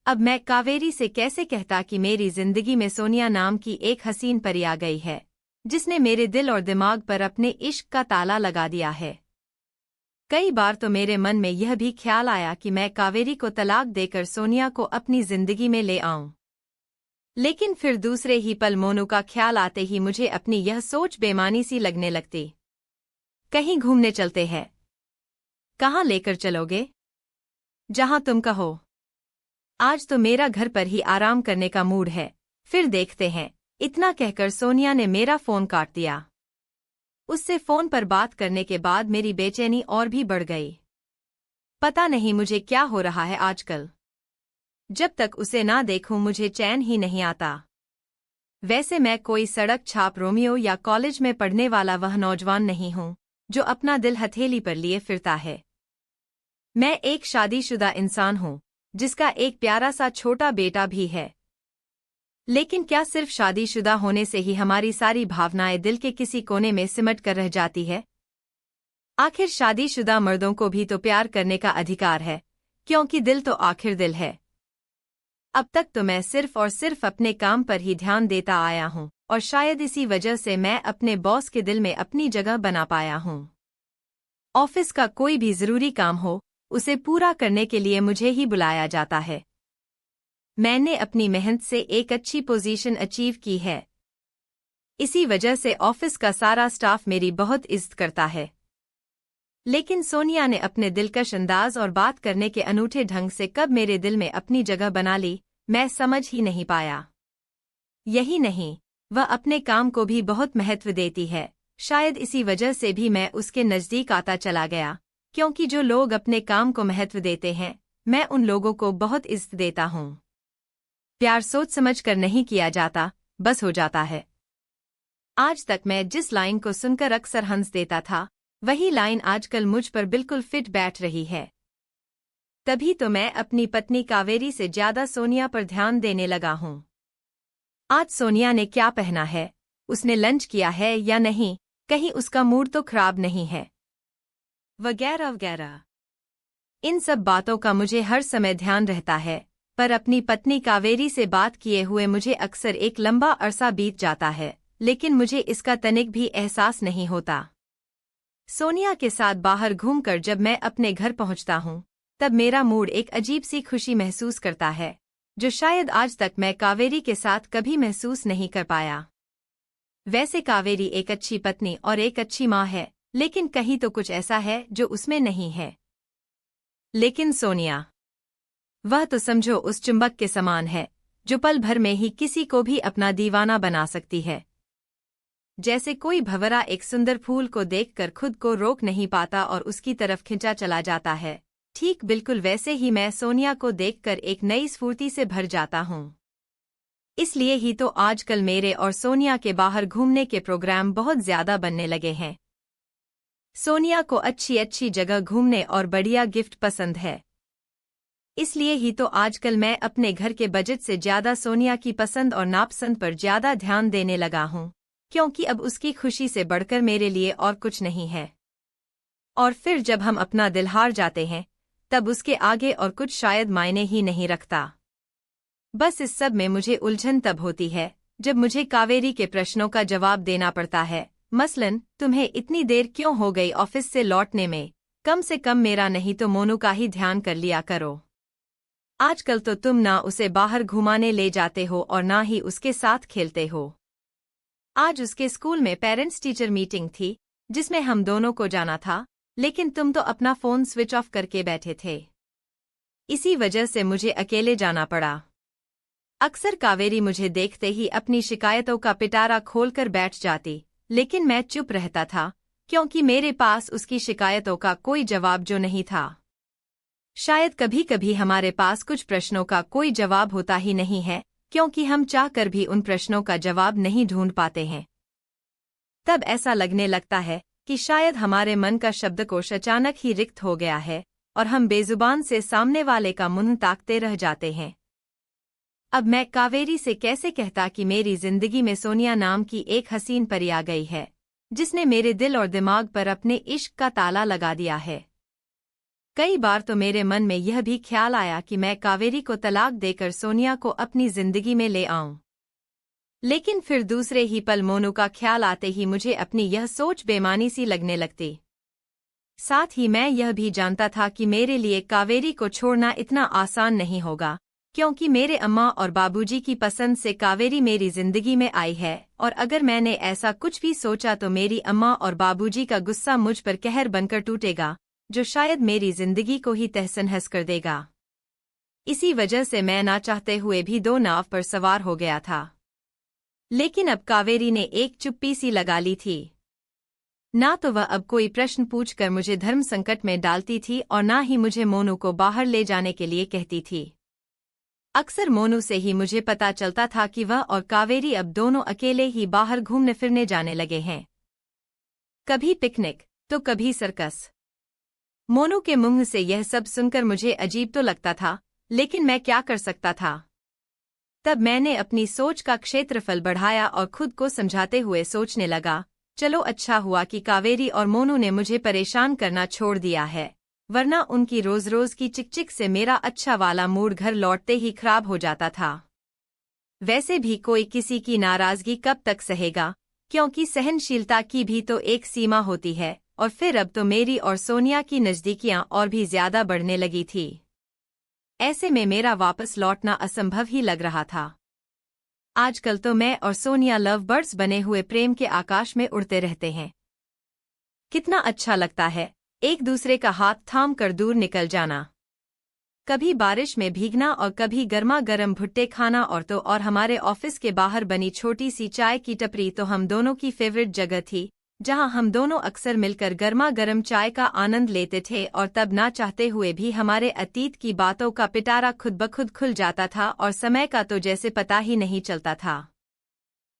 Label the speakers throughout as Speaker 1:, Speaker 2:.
Speaker 1: अब मैं कावेरी से कैसे कहता कि मेरी जिंदगी में सोनिया नाम की एक हसीन परी आ गई है, जिसने मेरे दिल और दिमाग पर अपने इश्क का ताला लगा दिया है। कई बार तो मेरे मन में यह भी ख्याल आया कि मैं कावेरी को तलाक देकर सोनिया को अपनी जिंदगी में ले आऊं। लेकिन फिर दूसरे ही पल मोनू का ख्याल आते ही मुझे अपनी यह सोच बेमानी सी लगने लगती। कहीं घूमने चलते हैं। कहाँ लेकर चलोगे? जहां तुम कहो। आज तो मेरा घर पर ही आराम करने का मूड है, फिर देखते हैं। इतना कहकर सोनिया ने मेरा फोन काट दिया। उससे फोन पर बात करने के बाद मेरी बेचैनी और भी बढ़ गई। पता नहीं मुझे क्या हो रहा है आजकल। जब तक उसे ना देखूं मुझे चैन ही नहीं आता। वैसे मैं कोई सड़क छाप रोमियो या कॉलेज में पढ़ने वाला वह नौजवान नहीं हूं जो अपना दिल हथेली पर लिए फिरता है। मैं एक शादीशुदा इंसान हूं जिसका एक प्यारा सा छोटा बेटा भी है। लेकिन क्या सिर्फ शादीशुदा होने से ही हमारी सारी भावनाएं दिल के किसी कोने में सिमट कर रह जाती है? आखिर शादीशुदा मर्दों को भी तो प्यार करने का अधिकार है, क्योंकि दिल तो आखिर दिल है। अब तक तो मैं सिर्फ और सिर्फ अपने काम पर ही ध्यान देता आया हूं, और शायद इसी वजह से मैं अपने बॉस के दिल में अपनी जगह बना पाया हूं। ऑफिस का कोई भी जरूरी काम हो, उसे पूरा करने के लिए मुझे ही बुलाया जाता है। मैंने अपनी मेहनत से एक अच्छी पोजीशन अचीव की है। इसी वजह से ऑफिस का सारा स्टाफ मेरी बहुत इज्जत करता है। लेकिन सोनिया ने अपने दिलकश अंदाज और बात करने के अनूठे ढंग से कब मेरे दिल में अपनी जगह बना ली, मैं समझ ही नहीं पाया। यही नहीं, वह अपने काम को भी बहुत महत्व देती है। शायद इसी वजह से भी मैं उसके नजदीक आता चला गया, क्योंकि जो लोग अपने काम को महत्व देते हैं, मैं उन लोगों को बहुत इज्जत देता हूं। प्यार सोच समझ कर नहीं किया जाता, बस हो जाता है। आज तक मैं जिस लाइन को सुनकर अक्सर हंस देता था, वही लाइन आजकल मुझ पर बिल्कुल फिट बैठ रही है। तभी तो मैं अपनी पत्नी कावेरी से ज्यादा सोनिया पर ध्यान देने लगा हूं। आज सोनिया ने क्या पहना है, उसने लंच किया है या नहीं, कहीं उसका मूड तो खराब नहीं है, वगैरह वगैरह। इन सब बातों का मुझे हर समय ध्यान रहता है, पर अपनी पत्नी कावेरी से बात किए हुए मुझे अक्सर एक लंबा अरसा बीत जाता है, लेकिन मुझे इसका तनिक भी एहसास नहीं होता। सोनिया के साथ बाहर घूमकर जब मैं अपने घर पहुंचता हूं, तब मेरा मूड एक अजीब सी खुशी महसूस करता है, जो शायद आज तक मैं कावेरी के साथ कभी महसूस नहीं कर पाया। वैसे कावेरी एक अच्छी पत्नी और एक अच्छी माँ है, लेकिन कहीं तो कुछ ऐसा है जो उसमें नहीं है। लेकिन सोनिया, वह तो समझो उस चुंबक के समान है, जो पल भर में ही किसी को भी अपना दीवाना बना सकती है। जैसे कोई भंवरा एक सुंदर फूल को देखकर खुद को रोक नहीं पाता और उसकी तरफ खिंचा चला जाता है, ठीक बिल्कुल वैसे ही मैं सोनिया को देखकर एक नई स्फूर्ति से भर जाता हूं। इसलिए ही तो आजकल मेरे और सोनिया के बाहर घूमने के प्रोग्राम बहुत ज्यादा बनने लगे हैं। सोनिया को अच्छी अच्छी जगह घूमने और बढ़िया गिफ्ट पसंद है। इसलिए ही तो आजकल मैं अपने घर के बजट से ज्यादा सोनिया की पसंद और नापसंद पर ज्यादा ध्यान देने लगा हूं, क्योंकि अब उसकी खुशी से बढ़कर मेरे लिए और कुछ नहीं है। और फिर जब हम अपना दिल हार जाते हैं, तब उसके आगे और कुछ शायद मायने ही नहीं रखता। बस इस सब में मुझे उलझन तब होती है जब मुझे कावेरी के प्रश्नों का जवाब देना पड़ता है। मसलन, तुम्हें इतनी देर क्यों हो गई ऑफिस से लौटने में? कम से कम मेरा नहीं तो मोनू का ही ध्यान कर लिया करो। आजकल तो तुम ना उसे बाहर घुमाने ले जाते हो और ना ही उसके साथ खेलते हो। आज उसके स्कूल में पेरेंट्स टीचर मीटिंग थी, जिसमें हम दोनों को जाना था, लेकिन तुम तो अपना फोन स्विच ऑफ करके बैठे थे। इसी वजह से मुझे अकेले जाना पड़ा। अक्सर कावेरी मुझे देखते ही अपनी शिकायतों का पिटारा खोलकर बैठ जाती, लेकिन मैं चुप रहता था, क्योंकि मेरे पास उसकी शिकायतों का कोई जवाब जो नहीं था। शायद कभी कभी हमारे पास कुछ प्रश्नों का कोई जवाब होता ही नहीं है, क्योंकि हम चाहकर भी उन प्रश्नों का जवाब नहीं ढूंढ पाते हैं। तब ऐसा लगने लगता है कि शायद हमारे मन का शब्दकोश अचानक ही रिक्त हो गया है और हम बेजुबान से सामने वाले का मुंह ताकते रह जाते हैं। अब मैं कावेरी से कैसे कहता कि मेरी जिंदगी में सोनिया नाम की एक हसीन परी आ गई है, जिसने मेरे दिल और दिमाग पर अपने इश्क का ताला लगा दिया है। कई बार तो मेरे मन में यह भी ख्याल आया कि मैं कावेरी को तलाक देकर सोनिया को अपनी जिंदगी में ले आऊं। लेकिन फिर दूसरे ही पल मोनू का ख्याल आते ही मुझे अपनी यह सोच बेमानी सी लगने लगती। साथ ही मैं यह भी जानता था कि मेरे लिए कावेरी को छोड़ना इतना आसान नहीं होगा, क्योंकि मेरे अम्मा और बाबूजी की पसंद से कावेरी मेरी जिंदगी में आई है, और अगर मैंने ऐसा कुछ भी सोचा तो मेरी अम्मा और बाबूजी का गुस्सा मुझ पर कहर बनकर टूटेगा, जो शायद मेरी जिंदगी को ही तहस-नहस कर देगा। इसी वजह से मैं ना चाहते हुए भी दो नाव पर सवार हो गया था। लेकिन अब कावेरी ने एक चुप्पी सी लगा ली थी। ना तो वह अब कोई प्रश्न पूछकर मुझे धर्म संकट में डालती थी और ना ही मुझे मोनू को बाहर ले जाने के लिए कहती थी। अक्सर मोनू से ही मुझे पता चलता था कि वह और कावेरी अब दोनों अकेले ही बाहर घूमने फिरने जाने लगे हैं। कभी पिकनिक तो कभी सर्कस। मोनू के मुंह से यह सब सुनकर मुझे अजीब तो लगता था, लेकिन मैं क्या कर सकता था। तब मैंने अपनी सोच का क्षेत्रफल बढ़ाया और खुद को समझाते हुए सोचने लगा, चलो अच्छा हुआ कि कावेरी और मोनू ने मुझे परेशान करना छोड़ दिया है, वरना उनकी रोज-रोज की चिकचिक से मेरा अच्छा वाला मूड घर लौटते ही खराब हो जाता था। वैसे भी कोई किसी की नाराजगी कब तक सहेगा, क्योंकि सहनशीलता की भी तो एक सीमा होती है, और फिर अब तो मेरी और सोनिया की नज़दीकियां और भी ज्यादा बढ़ने लगी थी। ऐसे में मेरा वापस लौटना असंभव ही लग रहा था। आजकल तो मैं और सोनिया लव बर्ड्स बने हुए प्रेम के आकाश में उड़ते रहते हैं। कितना अच्छा लगता है एक दूसरे का हाथ थाम कर दूर निकल जाना। कभी बारिश में भीगना और कभी गर्मा गर्म भुट्टे खाना, और हमारे ऑफिस के बाहर बनी छोटी सी चाय की टपरी तो हम दोनों की फेवरेट जगह थी, जहां हम दोनों अक्सर मिलकर गर्मा गर्म चाय का आनंद लेते थे, और तब ना चाहते हुए भी हमारे अतीत की बातों का पिटारा खुद ब खुद खुल जाता था और समय का तो जैसे पता ही नहीं चलता था।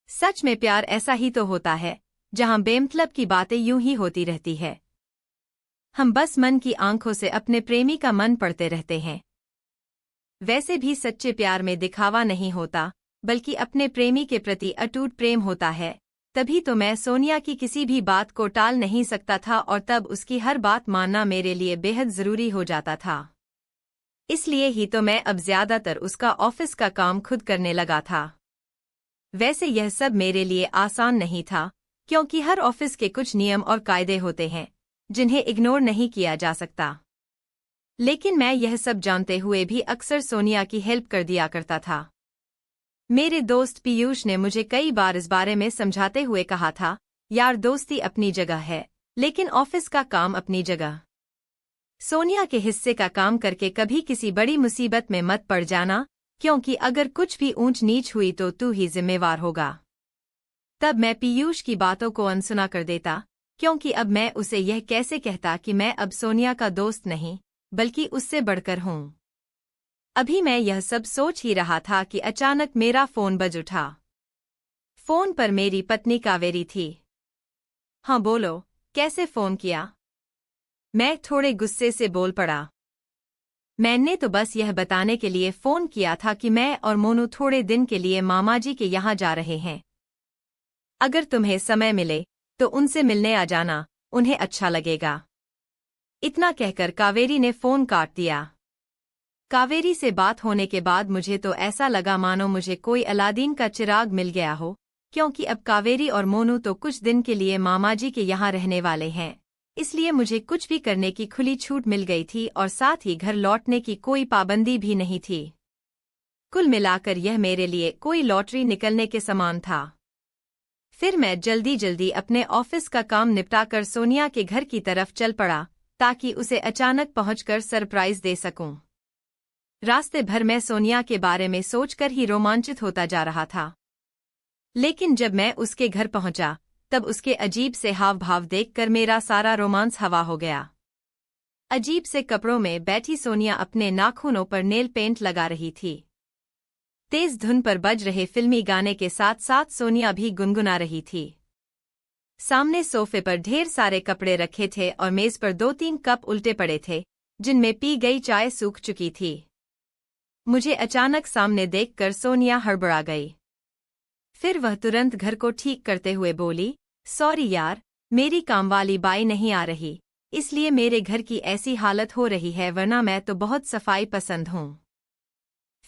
Speaker 1: सच में प्यार ऐसा ही तो होता है, जहां बेमतलब की बातें यूं ही होती रहती है। हम बस मन की आंखों से अपने प्रेमी का मन पढ़ते रहते हैं। वैसे भी सच्चे प्यार में दिखावा नहीं होता, बल्कि अपने प्रेमी के प्रति अटूट प्रेम होता है। तभी तो मैं सोनिया की किसी भी बात को टाल नहीं सकता था, और तब उसकी हर बात मानना मेरे लिए बेहद जरूरी हो जाता था। इसलिए ही तो मैं अब ज्यादातर उसका ऑफिस का काम खुद करने लगा था। वैसे यह सब मेरे लिए आसान नहीं था, क्योंकि हर ऑफिस के कुछ नियम और कायदे होते हैं, जिन्हें इग्नोर नहीं किया जा सकता। लेकिन मैं यह सब जानते हुए भी अक्सर सोनिया की हेल्प कर दिया करता था। मेरे दोस्त पीयूष ने मुझे कई बार इस बारे में समझाते हुए कहा था, यार दोस्ती अपनी जगह है, लेकिन ऑफिस का काम अपनी जगह। सोनिया के हिस्से का काम करके कभी किसी बड़ी मुसीबत में मत पड़ जाना, क्योंकि अगर कुछ भी ऊंच नीच हुई तो तू ही जिम्मेवार होगा। तब मैं पीयूष की बातों को अनसुना कर देता, क्योंकि अब मैं उसे यह कैसे कहता कि मैं अब सोनिया का दोस्त नहीं, बल्कि उससे बढ़कर हूं। अभी मैं यह सब सोच ही रहा था कि अचानक मेरा फोन बज उठा। फोन पर मेरी पत्नी कावेरी थी। हाँ बोलो, कैसे फोन किया? मैं थोड़े गुस्से से बोल पड़ा। मैंने तो बस यह बताने के लिए फोन किया था कि मैं और मोनू थोड़े दिन के लिए मामा जी के यहाँ जा रहे हैं। अगर तुम्हें समय मिले तो उनसे मिलने आ जाना, उन्हें अच्छा लगेगा। इतना कहकर कावेरी ने फोन काट दिया। कावेरी से बात होने के बाद मुझे तो ऐसा लगा मानो मुझे कोई अलादीन का चिराग मिल गया हो, क्योंकि अब कावेरी और मोनू तो कुछ दिन के लिए मामा जी के यहाँ रहने वाले हैं। इसलिए मुझे कुछ भी करने की खुली छूट मिल गई थी, और साथ ही घर लौटने की कोई पाबंदी भी नहीं थी। कुल मिलाकर यह मेरे लिए कोई लॉटरी निकलने के समान था। फिर मैं जल्दी जल्दी अपने ऑफिस का काम निपटाकर सोनिया के घर की तरफ चल पड़ा, ताकि उसे अचानक पहुंचकर सरप्राइज दे सकूं। रास्ते भर मैं सोनिया के बारे में सोचकर ही रोमांचित होता जा रहा था। लेकिन जब मैं उसके घर पहुंचा, तब उसके अजीब से हाव भाव देखकर मेरा सारा रोमांस हवा हो गया। अजीब से कपड़ों में बैठी सोनिया अपने नाखूनों पर नेल पेंट लगा रही थी। तेज धुन पर बज रहे फिल्मी गाने के साथ साथ सोनिया भी गुनगुना रही थी। सामने सोफे पर ढेर सारे कपड़े रखे थे और मेज पर 2-3 कप उल्टे पड़े थे, जिनमें पी गई चाय सूख चुकी थी। मुझे अचानक सामने देखकर सोनिया हड़बड़ा गई। फिर वह तुरंत घर को ठीक करते हुए बोली, सॉरी यार, मेरी कामवाली बाई नहीं आ रही, इसलिए मेरे घर की ऐसी हालत हो रही है, वरना मैं तो बहुत सफाई पसंद हूँ।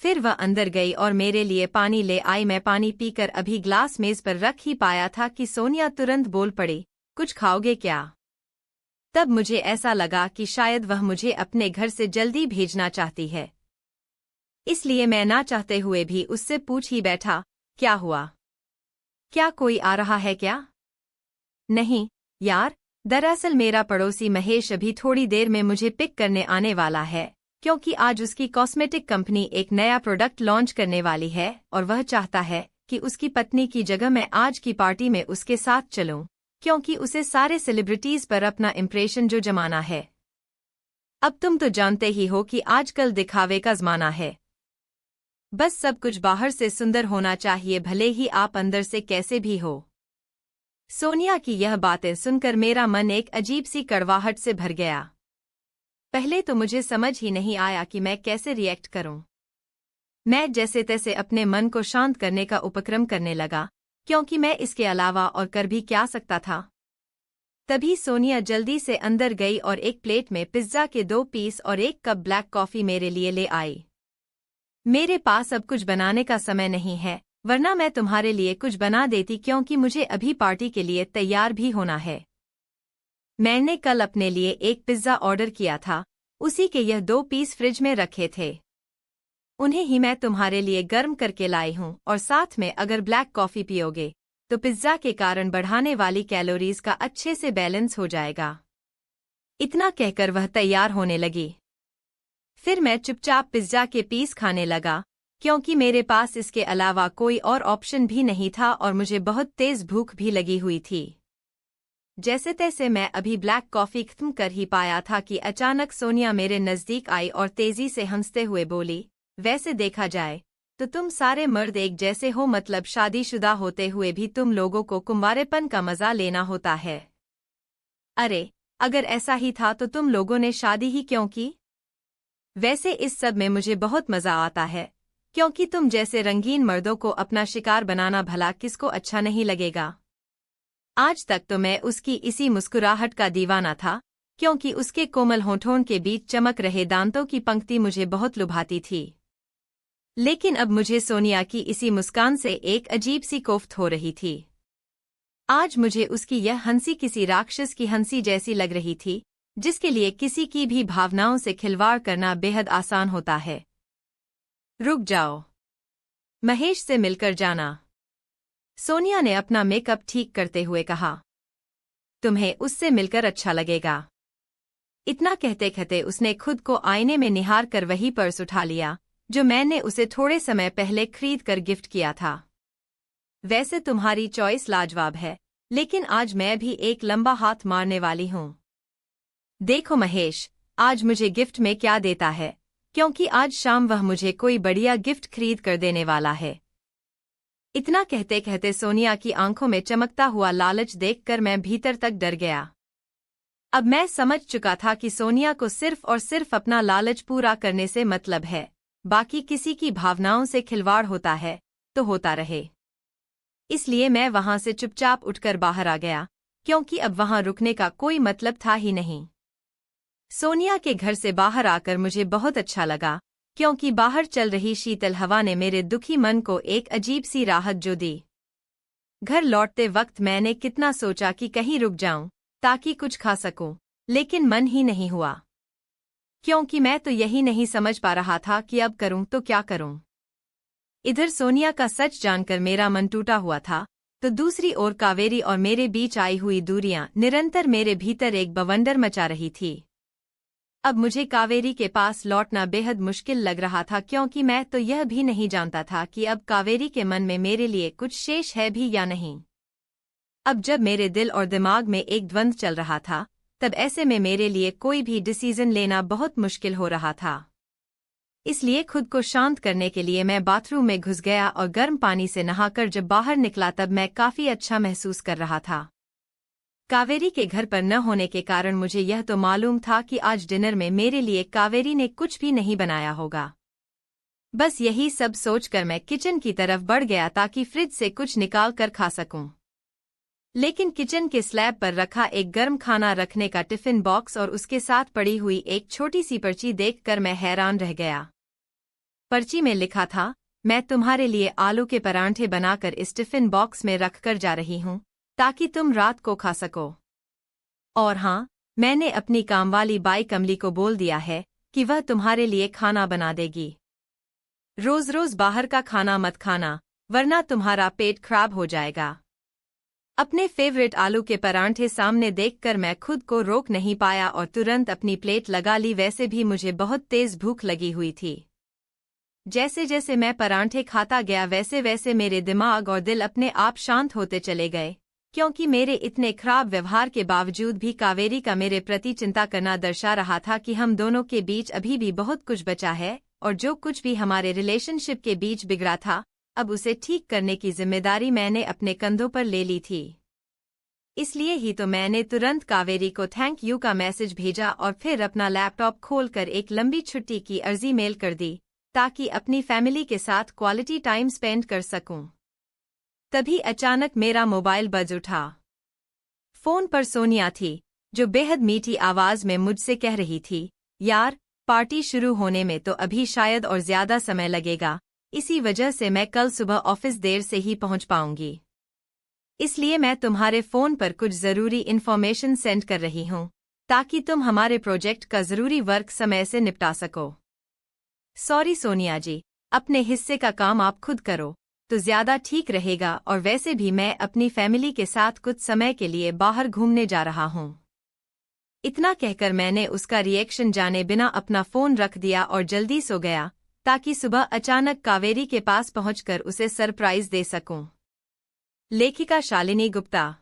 Speaker 1: फिर वह अंदर गई और मेरे लिए पानी ले आई। मैं पानी पीकर अभी ग्लास मेज पर रख ही पाया था कि सोनिया तुरंत बोल पड़ी, कुछ खाओगे क्या? तब मुझे ऐसा लगा कि शायद वह मुझे अपने घर से जल्दी भेजना चाहती है, इसलिए मैं ना चाहते हुए भी उससे पूछ ही बैठा, क्या हुआ? क्या कोई आ रहा है क्या? नहीं यार, दरअसल मेरा पड़ोसी महेश अभी थोड़ी देर में मुझे पिक करने आने वाला है, क्योंकि आज उसकी कॉस्मेटिक कंपनी एक नया प्रोडक्ट लॉन्च करने वाली है और वह चाहता है कि उसकी पत्नी की जगह मैं आज की पार्टी में उसके साथ चलूं, क्योंकि उसे सारे सेलिब्रिटीज पर अपना इम्प्रेशन जो जमाना है। अब तुम तो जानते ही हो कि आजकल दिखावे का जमाना है। बस सब कुछ बाहर से सुंदर होना चाहिए, भले ही आप अंदर से कैसे भी हो। सोनिया की यह बातें सुनकर मेरा मन एक अजीब सी कड़वाहट से भर गया। पहले तो मुझे समझ ही नहीं आया कि मैं कैसे रिएक्ट करूं। मैं जैसे तैसे अपने मन को शांत करने का उपक्रम करने लगा, क्योंकि मैं इसके अलावा और कर भी क्या सकता था। तभी सोनिया जल्दी से अंदर गई और एक प्लेट में पिज्जा के 2 पीस और 1 कप ब्लैक कॉफी मेरे लिए ले आई। मेरे पास अब कुछ बनाने का समय नहीं है, वरना मैं तुम्हारे लिए कुछ बना देती, क्योंकि मुझे अभी पार्टी के लिए तैयार भी होना है। मैंने कल अपने लिए एक पिज्जा ऑर्डर किया था, उसी के यह 2 पीस फ्रिज में रखे थे। उन्हें ही मैं तुम्हारे लिए गर्म करके लाई हूँ, और साथ में अगर ब्लैक कॉफी पियोगे तो पिज्जा के कारण बढ़ाने वाली कैलोरीज का अच्छे से बैलेंस हो जाएगा। इतना कहकर वह तैयार होने लगी। फिर मैं चुपचाप पिज्जा के पीस खाने लगा, क्योंकि मेरे पास इसके अलावा कोई और ऑप्शन भी नहीं था और मुझे बहुत तेज भूख भी लगी हुई थी। जैसे तैसे मैं अभी ब्लैक कॉफी खत्म कर ही पाया था कि अचानक सोनिया मेरे नजदीक आई और तेजी से हंसते हुए बोली, वैसे देखा जाए तो तुम सारे मर्द एक जैसे हो, मतलब शादीशुदा होते हुए भी तुम लोगों को कुंवारेपन का मजा लेना होता है। अरे, अगर ऐसा ही था तो तुम लोगों ने शादी ही क्यों की? वैसे इस सब में मुझे बहुत मजा आता है, क्योंकि तुम जैसे रंगीन मर्दों को अपना शिकार बनाना भला किसको अच्छा नहीं लगेगा। आज तक तो मैं उसकी इसी मुस्कुराहट का दीवाना था, क्योंकि उसके कोमल होठों के बीच चमक रहे दांतों की पंक्ति मुझे बहुत लुभाती थी। लेकिन अब मुझे सोनिया की इसी मुस्कान से एक अजीब सी कोफ्त हो रही थी। आज मुझे उसकी यह हंसी किसी राक्षस की हंसी जैसी लग रही थी, जिसके लिए किसी की भी भावनाओं से खिलवाड़ करना बेहद आसान होता है। रुक जाओ, महेश से मिलकर जाना, सोनिया ने अपना मेकअप ठीक करते हुए कहा। तुम्हें उससे मिलकर अच्छा लगेगा। इतना कहते कहते उसने खुद को आईने में निहार कर वही पर्स उठा लिया जो मैंने उसे थोड़े समय पहले खरीद कर गिफ्ट किया था। वैसे तुम्हारी चॉइस लाजवाब है, लेकिन आज मैं भी एक लंबा हाथ मारने वाली हूँ। देखो महेश, आज मुझे गिफ्ट में क्या देता है, क्योंकि आज शाम वह मुझे कोई बढ़िया गिफ्ट खरीद कर देने वाला है। इतना कहते कहते सोनिया की आंखों में चमकता हुआ लालच देखकर मैं भीतर तक डर गया। अब मैं समझ चुका था कि सोनिया को सिर्फ और सिर्फ अपना लालच पूरा करने से मतलब है, बाकी किसी की भावनाओं से खिलवाड़ होता है तो होता रहे। इसलिए मैं वहां से चुपचाप उठकर बाहर आ गया, क्योंकि अब वहां रुकने का कोई मतलब था ही नहीं। सोनिया के घर से बाहर आकर मुझे बहुत अच्छा लगा, क्योंकि बाहर चल रही शीतल हवा ने मेरे दुखी मन को एक अजीब सी राहत जो दी। घर लौटते वक्त मैंने कितना सोचा कि कहीं रुक जाऊं ताकि कुछ खा सकूं, लेकिन मन ही नहीं हुआ, क्योंकि मैं तो यही नहीं समझ पा रहा था कि अब करूं तो क्या करूं। इधर सोनिया का सच जानकर मेरा मन टूटा हुआ था, तो दूसरी ओर कावेरी और मेरे बीच आई हुई दूरियां निरंतर मेरे भीतर एक बवंडर मचा रही थी। अब मुझे कावेरी के पास लौटना बेहद मुश्किल लग रहा था, क्योंकि मैं तो यह भी नहीं जानता था कि अब कावेरी के मन में मेरे लिए कुछ शेष है भी या नहीं। अब जब मेरे दिल और दिमाग में एक द्वंद्व चल रहा था, तब ऐसे में मेरे लिए कोई भी डिसीजन लेना बहुत मुश्किल हो रहा था। इसलिए खुद को शांत करने के लिए मैं बाथरूम में घुस गया और गर्म पानी से नहाकर जब बाहर निकला तब मैं काफी अच्छा महसूस कर रहा था। कावेरी के घर पर न होने के कारण मुझे यह तो मालूम था कि आज डिनर में मेरे लिए कावेरी ने कुछ भी नहीं बनाया होगा। बस यही सब सोचकर मैं किचन की तरफ बढ़ गया ताकि फ्रिज से कुछ निकाल कर खा सकूं। लेकिन किचन के स्लैब पर रखा एक गर्म खाना रखने का टिफिन बॉक्स और उसके साथ पड़ी हुई एक छोटी सी पर्ची देखकर मैं हैरान रह गया। पर्ची में लिखा था, मैं तुम्हारे लिए आलू के परांठे बनाकर इस टिफिन बॉक्स में रखकर जा रही हूँ ताकि तुम रात को खा सको। और हाँ, मैंने अपनी कामवाली बाई कमली को बोल दिया है कि वह तुम्हारे लिए खाना बना देगी। रोज रोज बाहर का खाना मत खाना, वरना तुम्हारा पेट खराब हो जाएगा। अपने फेवरेट आलू के परांठे सामने देखकर मैं खुद को रोक नहीं पाया और तुरंत अपनी प्लेट लगा ली। वैसे भी मुझे बहुत तेज भूख लगी हुई थी। जैसे जैसे मैं परांठे खाता गया वैसे वैसे मेरे दिमाग और दिल अपने आप शांत होते चले गए, क्योंकि मेरे इतने खराब व्यवहार के बावजूद भी कावेरी का मेरे प्रति चिंता करना दर्शा रहा था कि हम दोनों के बीच अभी भी बहुत कुछ बचा है और जो कुछ भी हमारे रिलेशनशिप के बीच बिगड़ा था, अब उसे ठीक करने की जिम्मेदारी मैंने अपने कंधों पर ले ली थी। इसलिए ही तो मैंने तुरंत कावेरी को थैंक यू का मैसेज भेजा और फिर अपना लैपटॉप खोलकर एक लंबी छुट्टी की अर्जी मेल कर दी ताकि अपनी फैमिली के साथ क्वालिटी टाइम स्पेंड कर सकूं। तभी अचानक मेरा मोबाइल बज उठा। फोन पर सोनिया थी, जो बेहद मीठी आवाज में मुझसे कह रही थी, यार, पार्टी शुरू होने में तो अभी शायद और ज्यादा समय लगेगा, इसी वजह से मैं कल सुबह ऑफिस देर से ही पहुंच पाऊंगी। इसलिए मैं तुम्हारे फोन पर कुछ जरूरी इन्फॉर्मेशन सेंड कर रही हूं ताकि तुम हमारे प्रोजेक्ट का जरूरी वर्क समय से निपटा सको। सॉरी सोनिया जी, अपने हिस्से का काम आप खुद करो तो ज्यादा ठीक रहेगा, और वैसे भी मैं अपनी फैमिली के साथ कुछ समय के लिए बाहर घूमने जा रहा हूं। इतना कहकर मैंने उसका रिएक्शन जाने बिना अपना फोन रख दिया और जल्दी सो गया ताकि सुबह अचानक कावेरी के पास पहुंचकर उसे सरप्राइज दे सकूं। लेखिका शालिनी गुप्ता।